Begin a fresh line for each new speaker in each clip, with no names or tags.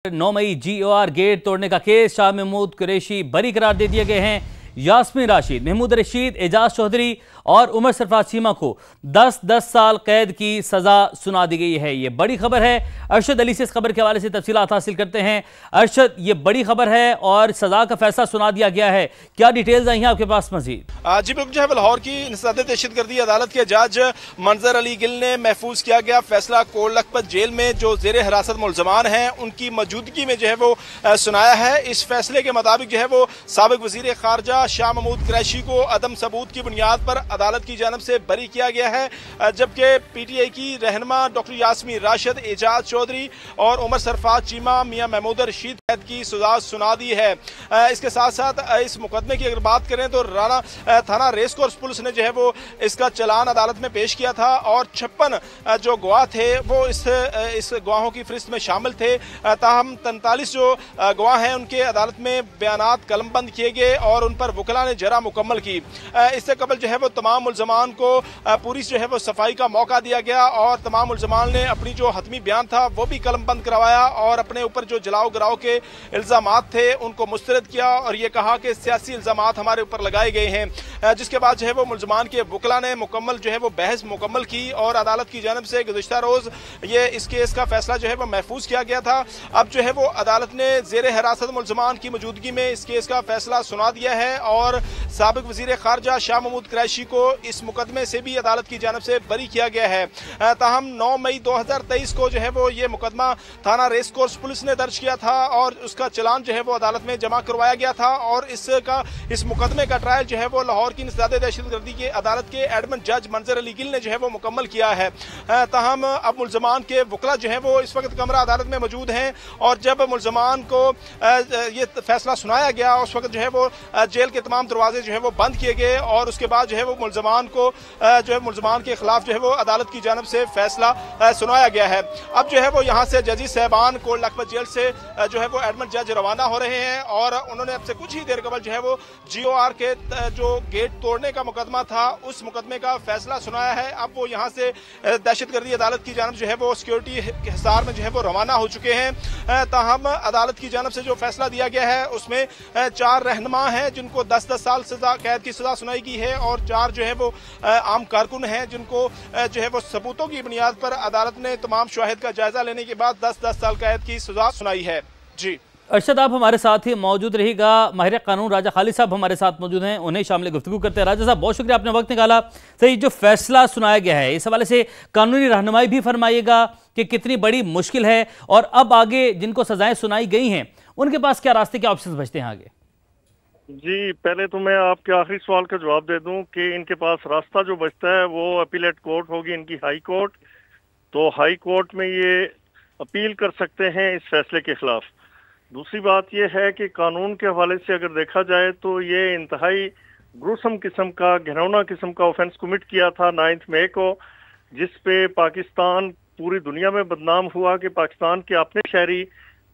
9 मई GOR gate तोड़ने का case Shah Mahmood Qureshi बरी करार दे दिए गए हैं। यास्मीन राशिद, महमूद रशीद, एजाज चौधरी और उमर सरफराज चीमा को 10-10 साल कैद की सजा सुना दी गई है। ये बड़ी खबर है। अरशद अली से इस खबर के हवाले से तफसीलात हासिल करते हैं। अरशद, ये बड़ी खबर है और सजा का फैसला सुना दिया गया है, क्या डिटेल्स आई हैं आपके पास मजीद?
जी बिल्कुल, जो है लाहौर की इंसदाद दहशतगर्दी अदालत के जज मंजर अली गिल ने महफूज किया गया फैसला कोट लखपत जेल में जो जेर हिरासत मुलजमान हैं उनकी मौजूदगी में जो है वो सुनाया है। इस फैसले के मुताबिक जो है वो साबिक वजीर खारजा शाह महमूद कुरैशी को अदम सबूत की बुनियाद पर अदालत की जानब से बरी किया गया है, जबकि PTI की रहनुमा डॉक्टर यास्मीन राशिद, एजाज चौधरी और उमर सरफराज चीमा मियां महमूद रशीद कैद की सजा सुना दी है। इसके साथ साथ इस मुकदमे की अगर बात करें तो राना थाना रेस कोर्स पुलिस ने जो है वो इसका चलान अदालत में पेश किया था और 56 जो गवाह थे वो इस गवाहों की फहरिस्त में शामिल थे। ताहम 43 जो गवाह हैं उनके अदालत में बयानात कलमबंद किए गए और उन पर वकला ने जरा मुकम्मल की। इससे कबल जो है वो तमाम मुलजमान को पूरी जो है वो सफाई का मौका दिया गया और तमाम मुलजमान ने अपनी जो हतमी बयान था वो भी कलमबंद करवाया और अपने ऊपर जो जलाओ गिराव के इल्जामात थे उनको मुस्तरद किया और ये कहा कि सियासी इल्जामात हमारे ऊपर लगाए गए हैं। जिसके बाद जो है वो मुलजमान के वकला ने मुकम्मल जो है वो बहस मुकम्मल की और अदालत की जानब से गुज़िश्ता रोज़ ये इस केस का फैसला जो है वो महफूज किया गया था। अब जो है वो अदालत ने ज़ेर हिरासत मुलजमान की मौजूदगी में इस केस का फैसला सुना दिया है और साबिक वज़ीर खारजा शाह महमूद कुरैशी को इस मुकदमे से भी अदालत की जानब से बरी किया गया है। ताहम 9 मई 2023 को जो है वो ये मुकदमा थाना रेस कोर्स पुलिस ने दर्ज किया था और उसका चलान जो है वो अदालत में जमा करवाया गया था और इस मुकदमे का ट्रायल जो है वो लाहौर की इंसदाद दहशतगर्दी की अदालत के एडमिन जज मंजर अली गिल ने जो है वो मुकम्मल किया है। ताहम अब मुलजमान के वकला जो है वो इस वक्त कमरा अदालत में मौजूद हैं और जब मुलजमान को ये फैसला सुनाया गया उस वक्त जो है वो जेल के तमाम दरवाजे जो है वो बंद किए गए और उसके बाद जो है वो मुलजमान को जो है मुलजमान के खिलाफ जो है वो अदालत की जानब से फैसला सुनाया गया है। अब जो है वो यहाँ से जजी साहबान कोट लखपत जेल से जो है वो एडमिन जज रवाना हो रहे हैं और उन्होंने अब से कुछ ही देर कबल जो है वो GOR के जो गेट तोड़ने का मुकदमा था उस मुकदमे का फैसला सुनाया है। अब वो यहाँ से दहशतगर्दी अदालत की जानब जो है वो सिक्योरिटी हिसार में जो है वो रवाना हो चुके हैं। ताहम अदालत की जानब से जो फैसला दिया गया है उसमें 4 रहनुमा हैं जिनको 10-10 साल सजा कैद की सजा सुनाई गई है और 4 जो है वो आम कारकुन हैं जिनको जो है वो सबूतों की बुनियाद पर अदालत ने तमाम शवाहिद का जायजा लेने के बाद 10-10 साल कैद की सजा सुनाई है। जी
अरशद, आप हमारे साथ ही मौजूद रहेगा। माहिर कानून राजा खालिद साहब हमारे साथ मौजूद हैं, उन्हें शामिल गुफ्तगू करते हैं। राजा साहब, बहुत शुक्रिया, आपने वक्त निकाला। सही, जो फैसला सुनाया गया है इस हवाले से कानूनी रहनुमाई भी फरमाइएगा कि कितनी बड़ी मुश्किल है और अब आगे जिनको सजाएं सुनाई गई हैं उनके पास क्या रास्ते, क्या ऑप्शन बचते हैं आगे?
जी, पहले तो मैं आपके आखिरी सवाल का जवाब दे दूं कि इनके पास रास्ता जो बचता है वो अपीलेट कोर्ट होगी, इनकी हाई कोर्ट। तो हाई कोर्ट में ये अपील कर सकते हैं इस फैसले के खिलाफ। दूसरी बात यह है कि कानून के हवाले से अगर देखा जाए तो ये इंतहाई ग्रुसम किस्म का, घिनौना किस्म का ऑफेंस कमिट किया था 9 मई को, जिस पे पाकिस्तान पूरी दुनिया में बदनाम हुआ कि पाकिस्तान के अपने शहरी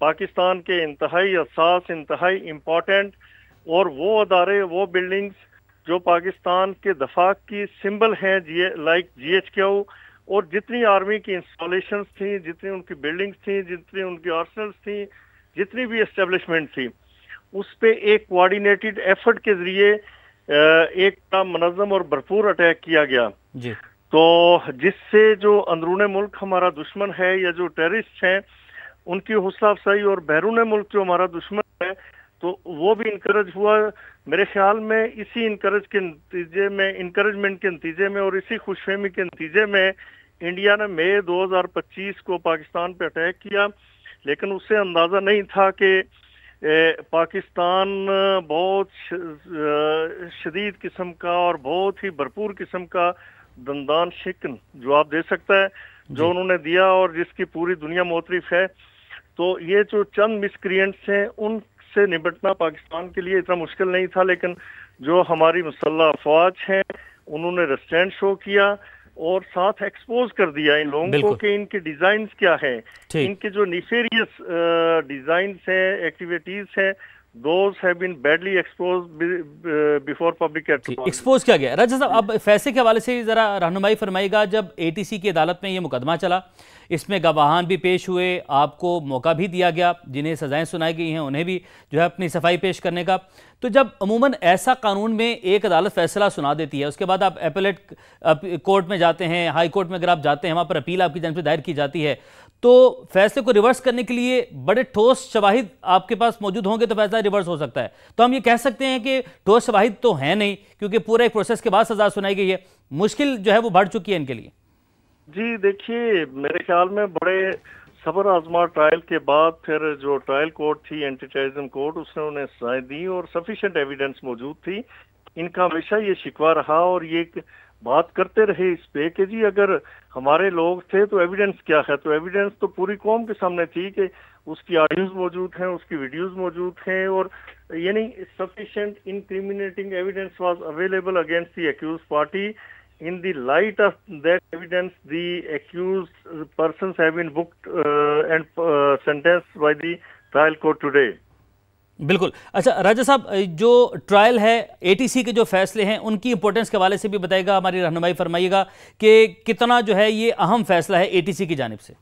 पाकिस्तान के इंतहाई हसास, इंतहाई इम्पोर्टेंट और वो अदारे, वो बिल्डिंग्स जो पाकिस्तान के दफा की सिंबल हैं, लाइक GHQ और जितनी आर्मी की इंस्टॉलेशंस थी, जितनी उनकी बिल्डिंग्स थी, जितनी उनकी आर्सनल्स थी, जितनी भी एस्टेब्लिशमेंट थी, उस पे एक कोऑर्डिनेटेड एफर्ट के जरिए एक मनज़्ज़म और भरपूर अटैक किया गया
जी।
तो जिससे जो अंदरूने मुल्क हमारा दुश्मन है या जो टेररिस्ट हैं उनकी हौसला अफजाई और बैरून मुल्क जो हमारा दुश्मन है तो वो भी इनकरेज हुआ। मेरे ख्याल में इसी इनकरेजमेंट के नतीजे में और इसी खुशफहमी के नतीजे में इंडिया ने मई 2025 को पाकिस्तान पे अटैक किया, लेकिन उससे अंदाज़ा नहीं था कि पाकिस्तान बहुत शदीद किस्म का और बहुत ही भरपूर किस्म का दंदान शिकन जवाब दे सकता है जो उन्होंने दिया और जिसकी पूरी दुनिया मोतरिफ है। तो ये जो चंद मिसक्रिएंट्स हैं उनसे निपटना पाकिस्तान के लिए इतना मुश्किल नहीं था, लेकिन जो हमारी मुसल्लह अफवाज हैं उन्होंने रेस्ट्रेंट शो किया और साथ एक्सपोज कर दिया इन लोगों को कि इनके डिजाइन्स क्या हैं, इनके जो निफेरियस डिजाइन्स हैं, एक्टिविटीज हैं, those have been badly exposed before public at all.
Expose किया गया। राजा साहब, अब फैसले के हवाले से ज़रा रहनुमाई फरमाइएगा। जब एटीसी की अदालत में ये मुकदमा चला, इसमें गवाहान भी पेश हुए, आपको मौका भी दिया गया, जिन्हें सजाएं सुनाई गई हैं उन्हें भी जो है अपनी सफाई पेश करने का। तो जब अमूमन ऐसा कानून में एक अदालत फैसला सुना देती है, उसके बाद आप एपेलेट कोर्ट में जाते हैं, हाई कोर्ट में अगर आप जाते हैं, वहाँ पर अपील आपकी जानिब से दायर की जाती है, तो फैसले को रिवर्स करने के लिए बड़े ठोस शवाहिद आपके पास मौजूद होंगे तो फैसला रिवर्स हो सकता है। तो हम ये कह सकते हैं कि ठोस शवाहिद तो है नहीं, क्योंकि पूरा एक प्रोसेस के बाद सजा सुनाई गई है, मुश्किल जो है वो बढ़ चुकी है इनके लिए।
जी देखिए, मेरे ख्याल में बड़े सबर आजमा ट्रायल के बाद फिर जो ट्रायल कोर्ट थी, एंटी टेररिज्म कोर्ट, उसने उन्हें सजाएं दी और सफिशिएंट एविडेंस मौजूद थी। इनका हमेशा ये शिकवा रहा और ये बात करते रहे इस पे कि जी अगर हमारे लोग थे तो एविडेंस क्या है। तो एविडेंस तो पूरी कौम के सामने थी कि उसकी ऑडियोज मौजूद हैं, उसकी वीडियोस मौजूद हैं, और यानी sufficient incriminating evidence was available against the accused party. In the light of that evidence, the accused persons have been booked and sentenced by the trial court today.
बिल्कुल। अच्छा राजा साहब, जो ट्रायल है, एटीसी के जो फैसले हैं, उनकी इंपॉर्टेंस के हवाले से भी बताइएगा, हमारी रहनुमाई फरमाइएगा कि कितना जो है ये अहम फैसला है एटीसी की जानिब से।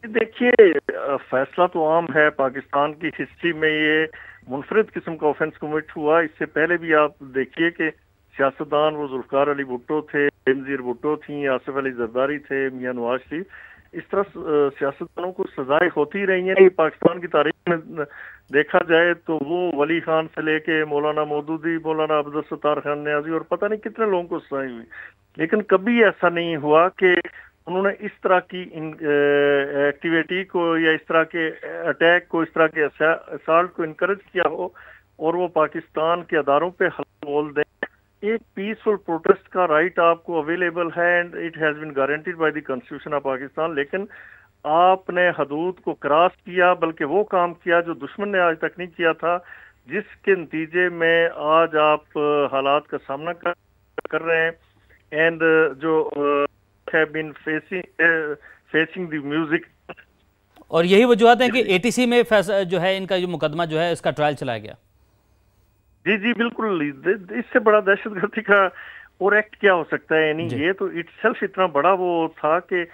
देखिए, फैसला तो आम है, पाकिस्तान की हिस्ट्री में ये मुनफरिद किस्म का ऑफेंस कमिट हुआ। इससे पहले भी आप देखिए कि सियासतदान वो जुल्फकार अली भुट्टो थे, बेनजीर भुट्टो थी, आसिफ अली जरदारी थे, मियां नवाज शरीफ, इस तरह सियासतदानों को सजाएं होती रही हैं। पाकिस्तान की तारीख में देखा जाए तो वो वली खान से लेके मौलाना मौदूदी, मौलाना अब्दुल सत्तार खान न्याजी और पता नहीं कितने लोगों को सजाएं हुई, लेकिन कभी ऐसा नहीं हुआ कि उन्होंने इस तरह की एक्टिविटी को या इस तरह के अटैक को, इस तरह के असॉल्ट को इनकरेज किया हो और वो पाकिस्तान के अदारों पे हल्ला बोल दें। एक पीसफुल प्रोटेस्ट का राइट आपको अवेलेबल है and it has been guaranteed by the constitution of Pakistan, लेकिन आपने हदूद को क्रॉस किया, बल्कि वो काम किया जो दुश्मन ने आज तक नहीं किया था, जिसके नतीजे में आज आप हालात का सामना कर रहे हैं एंड जो have been facing the music.
और यही वजूहत है कि एटीसी में जो है इनका जो मुकदमा जो है इसका ट्रायल चलाया गया।
जी जी बिल्कुल, इससे बड़ा दहशतगर्दी का और एक्ट क्या हो सकता है। यानी ये तो इटसेल्फ इतना बड़ा वो था कि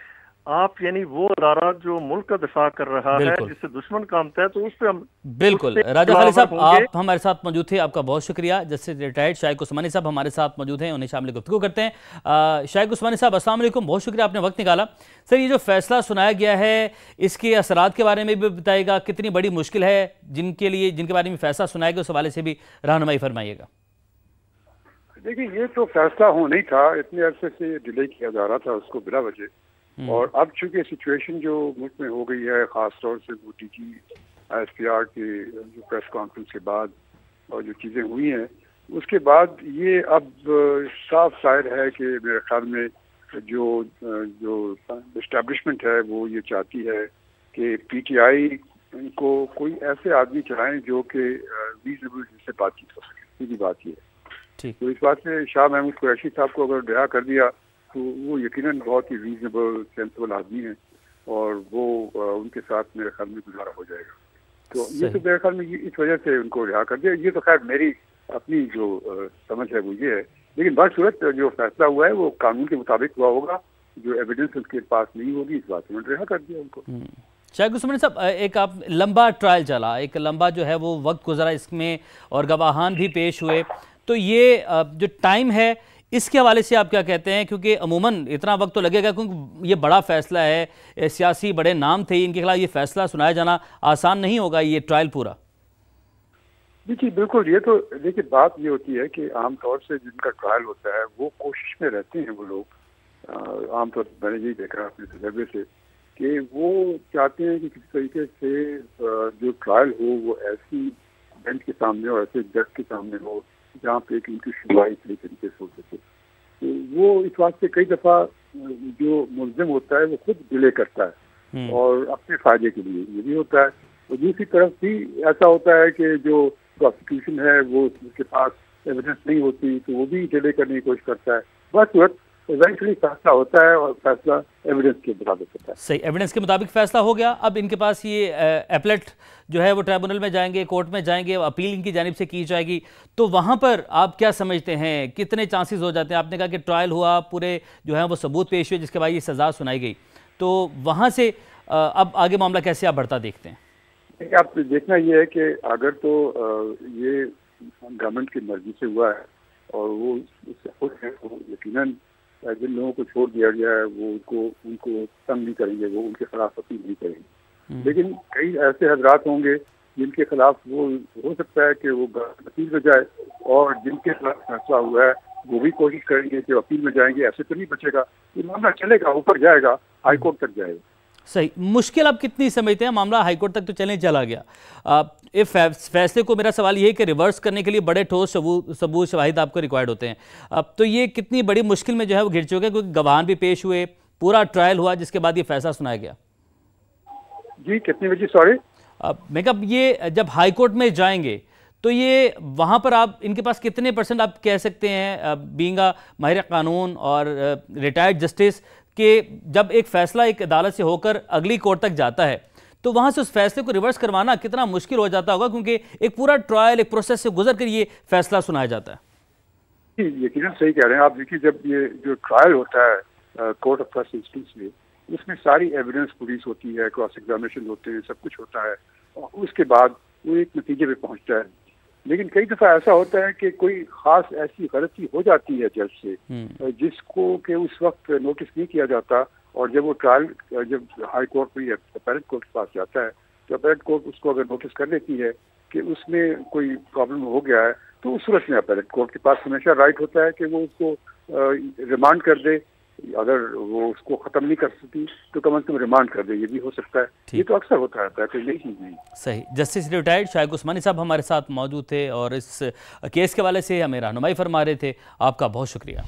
आप यानी वो अदारा जो मुल्क का दिफा कर रहा है, जिससे दुश्मन कामता है, तो उस पे हम
बिल्कुल। राजा खालिद साहब, आप हमारे साथ मौजूद थे, आपका बहुत शुक्रिया। जस्टिस रिटायर्ड शाइक उस्मानी साहब हमारे साथ मौजूद हैं, उन्हें शामिल गुफ्तगू करते हैं। शाइक उस्मानी साहब, अस्सलाम वालेकुम, बहुत शुक्रिया आपने वक्त निकाला। सर, ये जो फैसला सुनाया गया है, इसके असरात के बारे में भी बताइएगा, कितनी बड़ी मुश्किल है जिनके बारे में फैसला सुनाया गया, उस हवाले से भी रहनुमाई फरमाइएगा।
देखिए, ये तो फैसला होना ही था, इतने अरसे से डिले किया जा रहा था उसको बिला वजह, और अब चूंकि सिचुएशन जो मुल्क में हो गई है, खास तौर से वो DG ISPR की जो प्रेस कॉन्फ्रेंस के बाद और जो चीज़ें हुई हैं उसके बाद, ये अब साफ जाहिर है कि मेरे ख्याल में जो इस्टेब्लिशमेंट है वो ये चाहती है कि PTI को कोई ऐसे आदमी चलाएं जो कि रीजनेबल से बातचीत हो सके। सीधी बात ये है। तो इस बात से शाह महमूद कुरैशी साहब को अगर रिहा कर दिया तो वो यकीनन बहुत ही रीजनेबल सेंसिबल आदमी हैं और वो उनके साथ मेरे ख्याल में गुजारा हो जाएगा। तो ये तो मेरे ख्याल में इस वजह से उनको रिहा कर दिया। ये तो खैर मेरी अपनी जो समझ है वो ये है, लेकिन बासूरत जो फैसला हुआ है वो कानून के मुताबिक हुआ होगा। जो एविडेंस उनके पास नहीं होगी, इस बात में रिहा कर दिया उनको।
शाइक उस्मानी साहब, एक आप लंबा ट्रायल चला, एक लंबा जो है वो वक्त गुजरा इसमें और गवाहान भी पेश हुए, तो ये जो टाइम है इसके हवाले से आप क्या कहते हैं? क्योंकि अमूमन इतना वक्त तो लगेगा, क्योंकि ये बड़ा फैसला है, सियासी बड़े नाम थे इनके खिलाफ, ये फैसला सुनाया जाना आसान नहीं होगा, ये ट्रायल पूरा।
देखिए बिल्कुल, ये तो देखिए बात ये होती है कि आमतौर से जिनका ट्रायल होता है वो कोशिश में रहते हैं वो लोग, आमतौर पर मैंने यही देखा अपने तजर्बे से कि वो चाहते हैं कि किसी तरीके से जो ट्रायल हो वो ऐसी बेंच के सामने और ऐसे जज के सामने हो जहाँ पे उनकी सुनवाई सही तरीके से हो सके। तो वो इस बात से कई दफ़ा जो मुल्ज़िम होता है वो खुद डिले करता है और अपने फायदे के लिए ये भी होता है। और दूसरी तरफ भी ऐसा होता है कि जो प्रोसिक्यूशन है वो उसके पास एविडेंस नहीं होती तो वो भी डिले करने की कोशिश करता है। बस इवेंचुअली फैसला होता है और फैसला एविडेंस के मुताबिक होता है।
सही, एविडेंस के मुताबिक फैसला हो गया। अब इनके पास ये एपलेट जो है वो ट्राइब्यूनल में जाएंगे, कोर्ट में जाएंगे, अपील इनकी जानिब से की जाएगी। तो वहाँ पर आप क्या समझते हैं, कितने चांसेस हो जाते हैं? आपने कहा कि ट्रायल हुआ, पूरे जो है वो सबूत पेश हुए जिसके बाद ये सज़ा सुनाई गई, तो वहाँ से अब आगे मामला कैसे आप बढ़ता देखते हैं?
आप देखना ये है कि अगर तो ये गवर्नमेंट की मर्जी से हुआ है और वो उससे खुश है, तो यकीनन जिन लोगों को छोड़ दिया गया है वो उनको तंग नहीं करेंगे, वो उनके खिलाफ अपील नहीं करेंगे। लेकिन कई ऐसे हजरात होंगे जिनके खिलाफ वो हो सकता है कि वो अपील में जाए, और जिनके खिलाफ फैसला हुआ है वो भी कोशिश करेंगे कि अपील में जाएंगे। ऐसे तो नहीं बचेगा, ये मामला चलेगा, ऊपर जाएगा, हाई कोर्ट तक जाएगा।
सही, मुश्किल आप कितनी समझते हैं? मामला हाईकोर्ट तक तो चला गया, इस फैसले को, मेरा सवाल ये है कि रिवर्स करने के लिए बड़े ठोस सबूत शवाहिद आपको रिक्वायर्ड होते हैं। अब तो ये कितनी बड़ी मुश्किल में जो है वो घिर चुके हैं, क्योंकि गवाह भी पेश हुए, पूरा ट्रायल हुआ, जिसके बाद ये फैसला सुनाया गया।
जी कितनी बजे? सॉरी,
मैं कब ये जब हाईकोर्ट में जाएंगे तो ये वहाँ पर आप इनके पास कितने % आप कह सकते हैं, बीइंग अ माहिर कानून और रिटायर्ड जस्टिस, कि जब एक फैसला एक अदालत से होकर अगली कोर्ट तक जाता है तो वहाँ से उस फैसले को रिवर्स करवाना कितना मुश्किल हो जाता होगा, क्योंकि एक पूरा ट्रायल, एक प्रोसेस से गुजर कर ये फैसला सुनाया जाता है।
यकीनन सही कह रहे हैं आप। देखिए, जब ये जो ट्रायल होता है कोर्ट ऑफ फर्स्ट इंस्टेंस में, उसमें सारी एविडेंस पुलिस होती है, क्रॉस एग्जामिनेशन होते हैं, सब कुछ होता है, और उसके बाद वो एक नतीजे पे पहुंचता है। लेकिन कई दफ़ा ऐसा होता है कि कोई खास ऐसी गलती हो जाती है जज से जिसको कि उस वक्त नोटिस नहीं किया जाता, और जब वो ट्रायल जब हाई कोर्ट में अपीलेट कोर्ट के पास जाता है तो अपीलेट कोर्ट उसको अगर नोटिस कर लेती है कि उसमें कोई प्रॉब्लम हो गया है, तो उस सूरत में अपीलेट कोर्ट के पास हमेशा राइट होता है कि वो उसको रिमांड कर दे। अगर वो उसको ख़त्म नहीं कर सकती तो कम से कम रिमांड कर दे, ये भी हो सकता है। ये तो अक्सर होता रहता है, कोई नई चीज़ नहीं।
सही, जस्टिस रिटायर्ड शाइक उस्मानी साहब हमारे साथ मौजूद थे और इस केस के हवाले से हमें रहनुमाई फरमा रहे थे। आपका बहुत शुक्रिया।